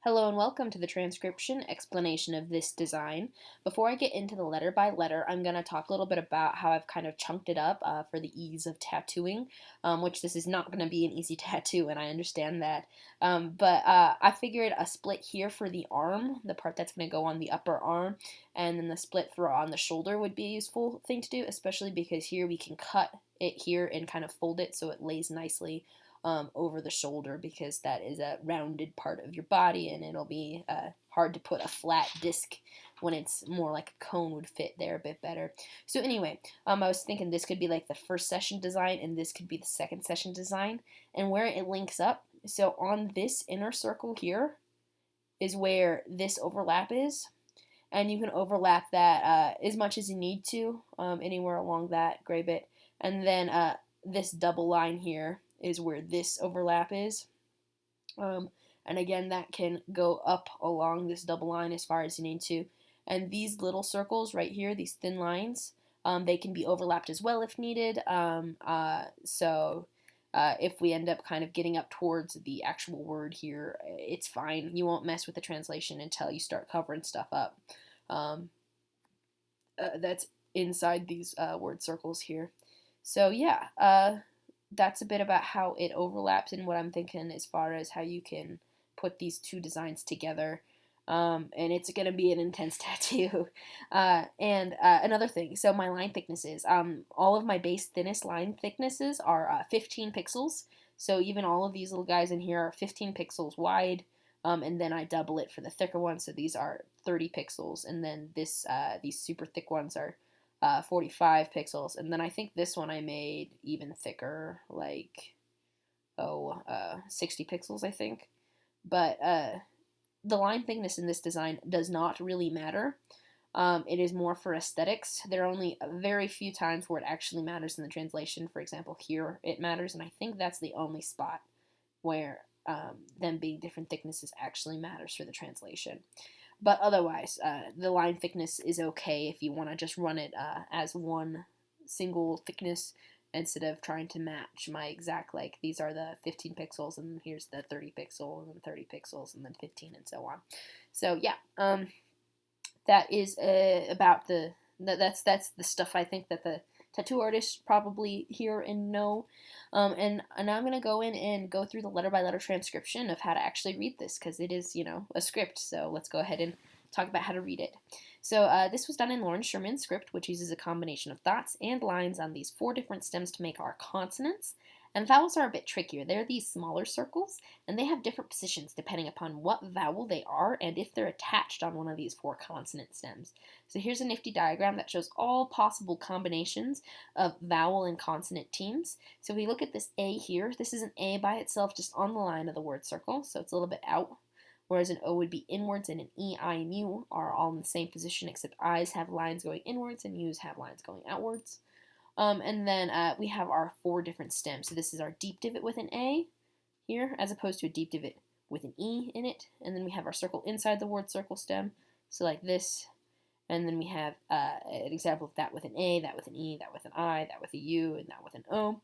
Hello and welcome to the transcription explanation of this design. Before I get into the letter by letter, I'm going to talk a little bit about how I've kind of chunked it up for the ease of tattooing, which this is not going to be an easy tattoo, and I understand that. But I figured a split here for the arm, the part that's going to go on the upper arm, and then the split for on the shoulder would be a useful thing to do, especially because here we can cut it here and kind of fold it so it lays nicely over the shoulder, because that is a rounded part of your body and it'll be hard to put a flat disc when it's more like a cone would fit there a bit better. So anyway, I was thinking this could be like the first session design and this could be the second session design, and where it links up. So on this inner circle here is where this overlap is, and you can overlap that as much as you need to, anywhere along that gray bit, and then this double line here is where this overlap is. And again, that can go up along this double line as far as you need to. And these little circles right here, these thin lines, they can be overlapped as well if needed. If we end up kind of getting up towards the actual word here, it's fine. You won't mess with the translation until you start covering stuff up. That's inside these word circles here. So yeah, that's a bit about how it overlaps and what I'm thinking as far as how you can put these two designs together. And it's going to be an intense tattoo. Another thing, so my line thicknesses. All of my base thinnest line thicknesses are 15 pixels. So even all of these little guys in here are 15 pixels wide. And then I double it for the thicker ones, so these are 30 pixels. And then these super thick ones are 45 pixels, and then I think this one I made even thicker, like 60 pixels I think. But the line thickness in this design does not really matter. It is more for aesthetics. There are only very few times where it actually matters in the translation. For example, here it matters, and I think that's the only spot where them being different thicknesses actually matters for the translation. But otherwise, the line thickness is okay if you want to just run it as one single thickness instead of trying to match my exact, like, these are the 15 pixels, and here's the 30 pixel, and then 30 pixels, and then 15, and so on. So, yeah, that is about that's the stuff I think that the tattoo artists probably hear and know. And now I'm going to go in and go through the letter-by-letter transcription of how to actually read this, because it is, a script. So let's go ahead and talk about how to read it. So this was done in Loren Sherman's script, which uses a combination of dots and lines on these 4 different stems to make our consonants. And vowels are a bit trickier. They're these smaller circles, and they have different positions depending upon what vowel they are and if they're attached on one of these 4 consonant stems. So here's a nifty diagram that shows all possible combinations of vowel and consonant teams. So if we look at this A here, this is an A by itself just on the line of the word circle, so it's a little bit out, whereas an O would be inwards, and an E, I, and U are all in the same position, except I's have lines going inwards and U's have lines going outwards. And then we have our 4 different stems. So this is our deep divot with an A here, as opposed to a deep divot with an E in it. And then we have our circle inside the word circle stem, so like this. And then we have an example of that with an A, that with an E, that with an I, that with a U, and that with an O.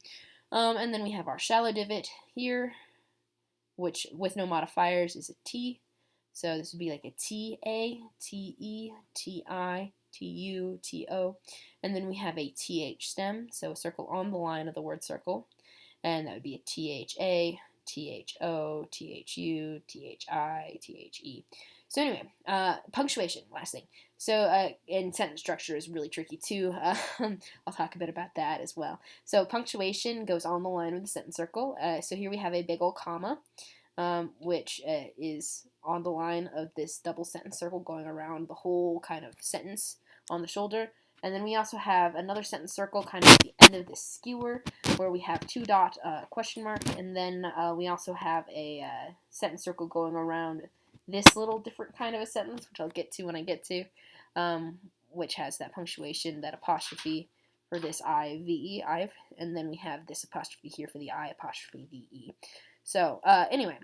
And then we have our shallow divot here, which with no modifiers is a T. So this would be like a T-A, T-E, T-I, T-U, T-O. And then we have a T-H stem, so a circle on the line of the word circle. And that would be a T-H-A, T-H-O, T-H-U, T-H-I, T-H-E. So anyway, punctuation, last thing. So, and sentence structure is really tricky too. I'll talk a bit about that as well. So punctuation goes on the line of the sentence circle. So here we have a big old comma, which is on the line of this double sentence circle going around the whole kind of sentence on the shoulder. And then we also have another sentence circle kind of at the end of this skewer where we have 2 dot question mark, and then we also have a sentence circle going around this little different kind of a sentence, which I'll get to when I get to, which has that punctuation, that apostrophe for this I-V-E, I've, and then we have this apostrophe here for the I apostrophe V-E. So anyway,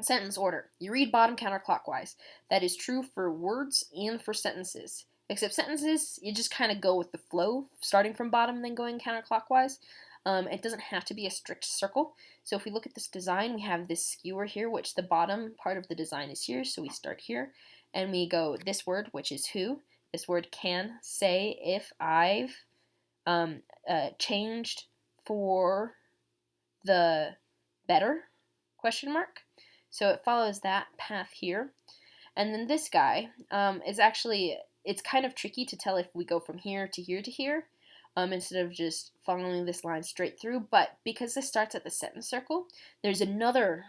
sentence order. You read bottom counterclockwise. That is true for words and for sentences. Except sentences, you just kind of go with the flow, starting from bottom and then going counterclockwise. It doesn't have to be a strict circle. So if we look at this design, we have this skewer here, which the bottom part of the design is here. So we start here, and we go this word, which is who. This word can, say, if, I've, changed for the better, question mark. So it follows that path here. And then this guy is actually, it's kind of tricky to tell if we go from here to here to here instead of just following this line straight through. But because this starts at the sentence circle, there's another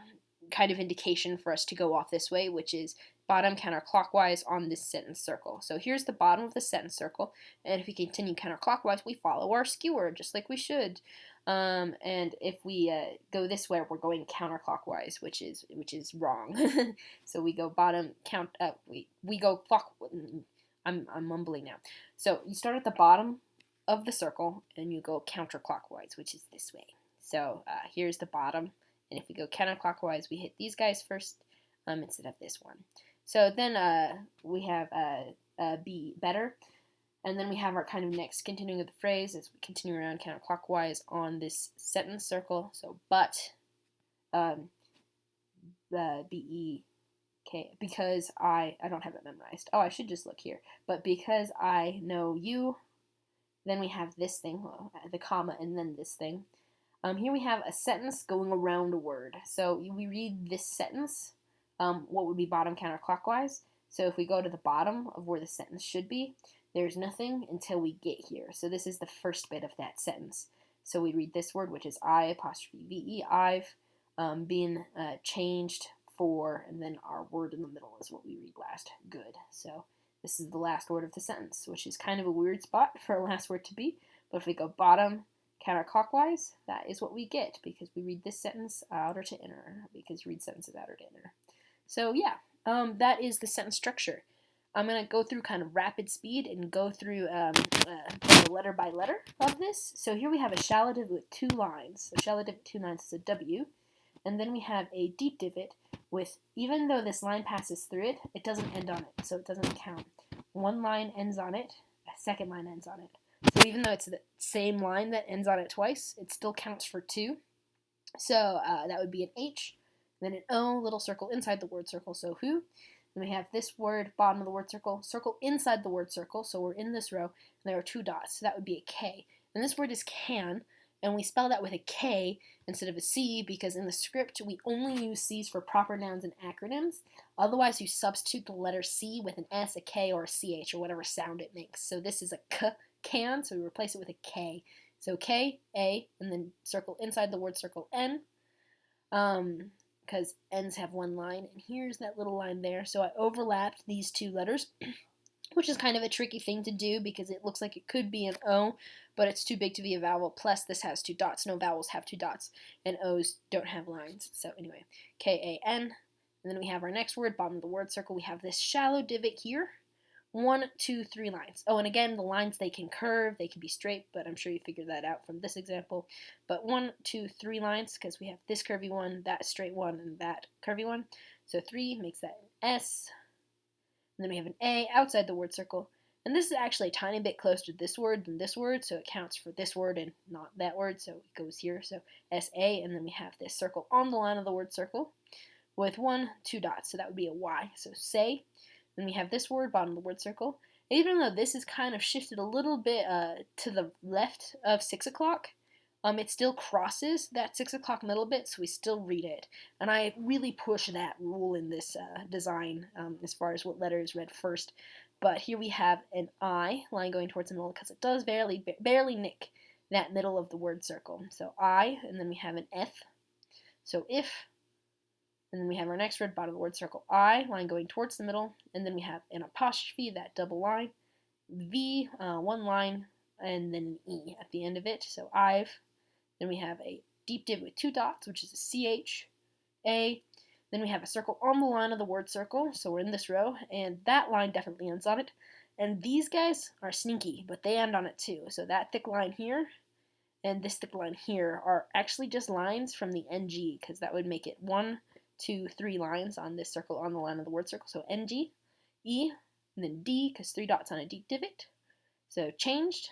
kind of indication for us to go off this way, which is bottom counterclockwise on this sentence circle. So here's the bottom of the sentence circle, and if we continue counterclockwise, we follow our skewer, just like we should. And if we go this way, we're going counterclockwise, which is wrong. So we go bottom count. We go clock. I'm mumbling now. So you start at the bottom of the circle and you go counterclockwise, which is this way. So here's the bottom, and if we go counterclockwise, we hit these guys first instead of this one. So then we have be better. And then we have our kind of next continuing of the phrase as we continue around counterclockwise on this sentence circle. So, but, B-E-K, because I don't have it memorized. Oh, I should just look here. But because I know you, then we have this thing, the comma, and then this thing. Here we have a sentence going around a word. So we read this sentence, what would be bottom counterclockwise. So if we go to the bottom of where the sentence should be, there's nothing until we get here. So this is the first bit of that sentence. So we read this word, which is I, apostrophe V-E, I've been changed for, and then our word in the middle is what we read last, good. So this is the last word of the sentence, which is kind of a weird spot for a last word to be. But if we go bottom counterclockwise, that is what we get, because we read this sentence outer to inner, because you read sentences outer to inner. So yeah, that is the sentence structure. I'm going to go through kind of rapid speed and go through letter by letter of this. So here we have a shallow divot with 2 lines. A shallow divot with 2 lines is a W. And then we have a deep divot with, even though this line passes through it, it doesn't end on it, so it doesn't count. One line ends on it, a second line ends on it. So even though it's the same line that ends on it twice, it still counts for 2. So that would be an H, then an O, little circle inside the word circle, so who. Then we have this word, bottom of the word circle, circle inside the word circle, so we're in this row, and there are 2 dots, so that would be a K. And this word is can, and we spell that with a K instead of a C because in the script we only use C's for proper nouns and acronyms. Otherwise you substitute the letter C with an S, a K, or a CH, or whatever sound it makes. So this is a K, can, so we replace it with a K. So K, A, and then circle inside the word circle N. Because N's have 1 line, and here's that little line there. So I overlapped these 2 letters, which is kind of a tricky thing to do because it looks like it could be an O, but it's too big to be a vowel. Plus, this has 2 dots. No vowels have 2 dots, and O's don't have lines. So anyway, K-A-N, and then we have our next word, bottom of the word circle. We have this shallow divot here. 1, 2, 3 lines. Oh, and again, the lines, they can curve, they can be straight, but I'm sure you figured that out from this example. But 1, 2, 3 lines, because we have this curvy one, that straight one, and that curvy one. So 3 makes that an S. And then we have an A outside the word circle. And this is actually a tiny bit closer to this word than this word, so it counts for this word and not that word, so it goes here. So S-A, and then we have this circle on the line of the word circle with 1, 2 dots, so that would be a Y. So say. Then we have this word, bottom of the word circle. Even though this is kind of shifted a little bit to the left of 6 o'clock, it still crosses that 6 o'clock middle bit, so we still read it. And I really push that rule in this design as far as what letter is read first. But here we have an I line going towards the middle because it does barely nick that middle of the word circle. So I, and then we have an F. So if. And then we have our next word, bottom of the word circle, I, line going towards the middle, and then we have an apostrophe, that double line, V, 1 line, and then an E at the end of it, so I've. Then we have a deep div with 2 dots, which is a CH, A. Then we have a circle on the line of the word circle, so we're in this row, and that line definitely ends on it. And these guys are sneaky, but they end on it too. So that thick line here and this thick line here are actually just lines from the NG, because that would make it 1, 2, 3 lines on this circle on the line of the word circle. So NG, E, and then D, because 3 dots on a deep divot. So changed.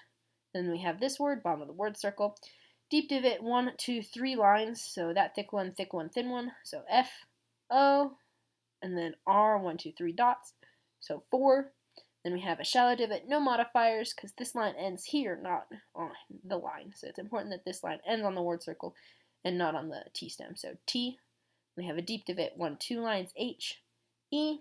Then we have this word, bottom of the word circle. Deep divot, 1, 2, 3 lines, so that thick one, thin one, so F, O, and then R, 1, 2, 3 dots, so 4. Then we have a shallow divot, no modifiers, because this line ends here, not on the line. So it's important that this line ends on the word circle and not on the T stem. So T, we have a deep divot, 1, 2 lines, H, E.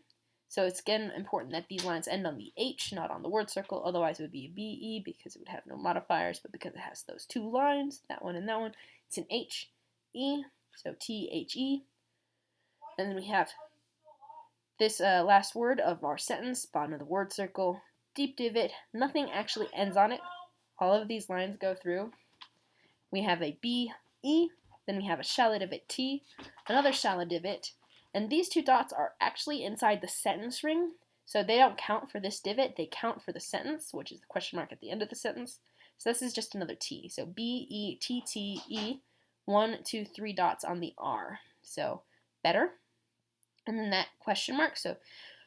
So it's again important that these lines end on the H, not on the word circle. Otherwise it would be a BE because it would have no modifiers, but because it has those 2 lines, that one and that one, it's an H, E, so T, H, E. And then we have this last word of our sentence, bottom of the word circle, deep divot, nothing actually ends on it. All of these lines go through. We have a B, E, then we have a shallow divot T, another shallow divot, and these 2 dots are actually inside the sentence ring, so they don't count for this divot, they count for the sentence, which is the question mark at the end of the sentence. So this is just another T. So B, E, T, T, E, 1, 2, 3 dots on the R. So better. And then that question mark. So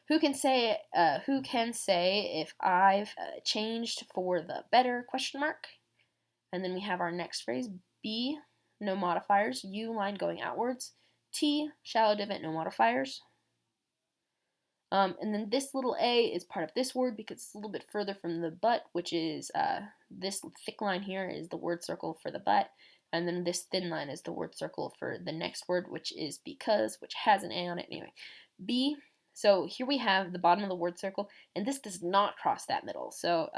who can say if I've changed for the better question mark? And then we have our next phrase, B, no modifiers, U, line going outwards, T, shallow divot, no modifiers. And then this little A is part of this word because it's a little bit further from the but, which is this thick line here is the word circle for the but, and then this thin line is the word circle for the next word, which is because, which has an A on it. Anyway, B, so here we have the bottom of the word circle, and this does not cross that middle. So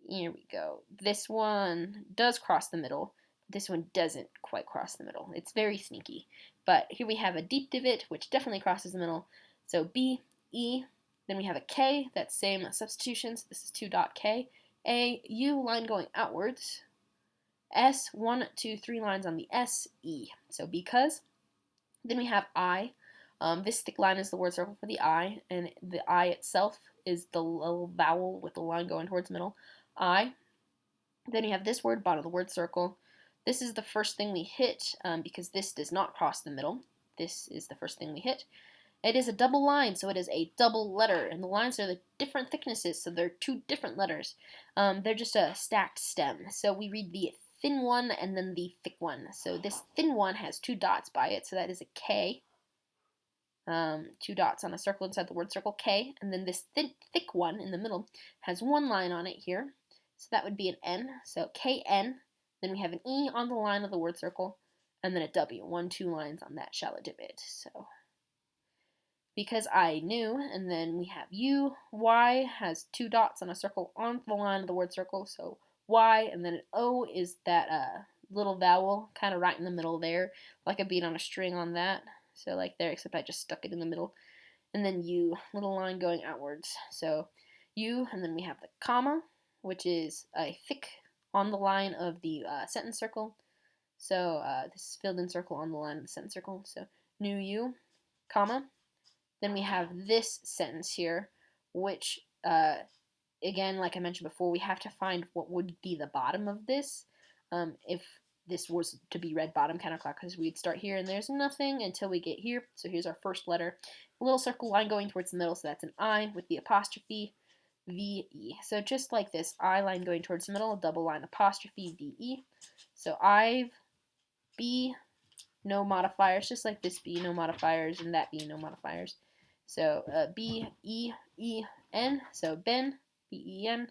here we go. This one does cross the middle. This one doesn't quite cross the middle. It's very sneaky. But here we have a deep divot, which definitely crosses the middle. So B, E, then we have a K, that's same substitutions. This is 2 dot K. A, U, line going outwards. S, 1, 2, 3 lines on the S, E. So because. Then we have I. This thick line is the word circle for the I, and the I itself is the little vowel with the line going towards the middle. I. Then we have this word, bottom of the word circle. This is the first thing we hit because this does not cross the middle. This is the first thing we hit. It is a double line, so it is a double letter, and the lines are the different thicknesses, so they're 2 different letters. They're just a stacked stem. So we read the thin one and then the thick one. So this thin one has 2 dots by it, so that is a K. 2 dots on a circle inside the word circle, K, and then this thick one in the middle has 1 line on it here, so that would be an N, so KN, then we have an E on the line of the word circle, and then a W, 1, 2 lines on that shallow divot, so because I knew, and then we have U, Y has 2 dots on a circle on the line of the word circle, so Y, and then an O is that little vowel, kind of right in the middle there, like a beat on a string on that. So like there, except I just stuck it in the middle. And then U, little line going outwards. So U, and then we have the comma, which is a thick on the line of the sentence circle. So this is filled in circle on the line of the sentence circle. So new U, comma. Then we have this sentence here, which again, like I mentioned before, we have to find what would be the bottom of this. If this was to be read bottom counterclockwise, we'd start here, and there's nothing until we get here. So here's our first letter. A little circle line going towards the middle, so that's an I with the apostrophe, V-E. So just like this, I line going towards the middle, double line apostrophe, V-E. So I've, B, no modifiers, just like this B, no modifiers, and that B, no modifiers. So B, E, E, N, so Ben, B-E-N.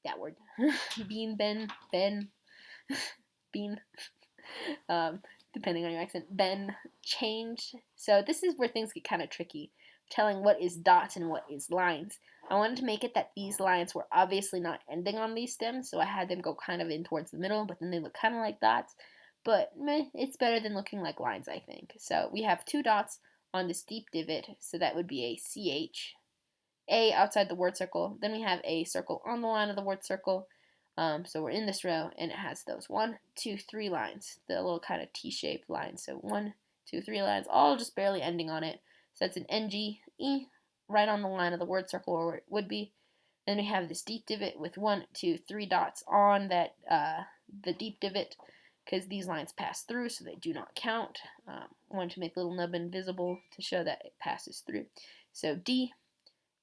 That word. Bean, Ben, bean, depending on your accent. Ben, changed. So this is where things get kind of tricky, telling what is dots and what is lines. I wanted to make it that these lines were obviously not ending on these stems, so I had them go kind of in towards the middle, but then they look kind of like dots. But meh, it's better than looking like lines, I think. So we have 2 dots on this deep divot, so that would be a CH. A outside the word circle. Then we have a circle on the line of the word circle. So we're in this row, and it has those 1, 2, 3 lines, the little kind of T-shaped lines. So 1, 2, 3 lines, all just barely ending on it. So that's an NG, E, right on the line of the word circle where it would be. Then we have this deep divot with 1, 2, 3 dots on that the deep divot, because these lines pass through, so they do not count. I wanted to make little nubbin visible to show that it passes through. So D.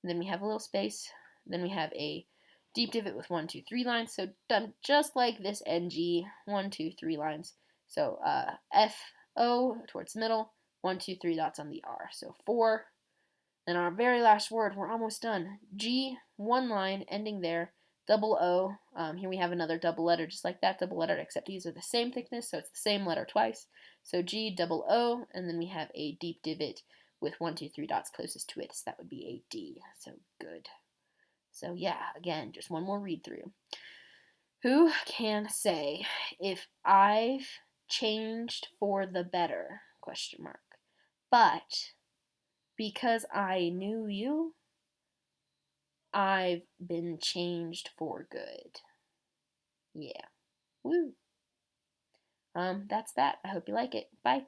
And then we have a little space. Then we have a Deep divot with 1, 2, 3 lines. So done just like this NG, 1, 2, 3 lines. So F, O towards the middle, 1, 2, 3 dots on the R. So 4. Then our very last word, we're almost done. G, 1 line, ending there. Double O. Here we have another double letter, just like that double letter, except these are the same thickness, so it's the same letter twice. So G, double O, and then we have a deep divot with 1, 2, 3 dots closest to it, so that would be a D. So good. So yeah, again, just one more read through. Who can say if I've changed for the better? Question mark. But because I knew you, I've been changed for good. Yeah. Woo. That's that. I hope you like it. Bye.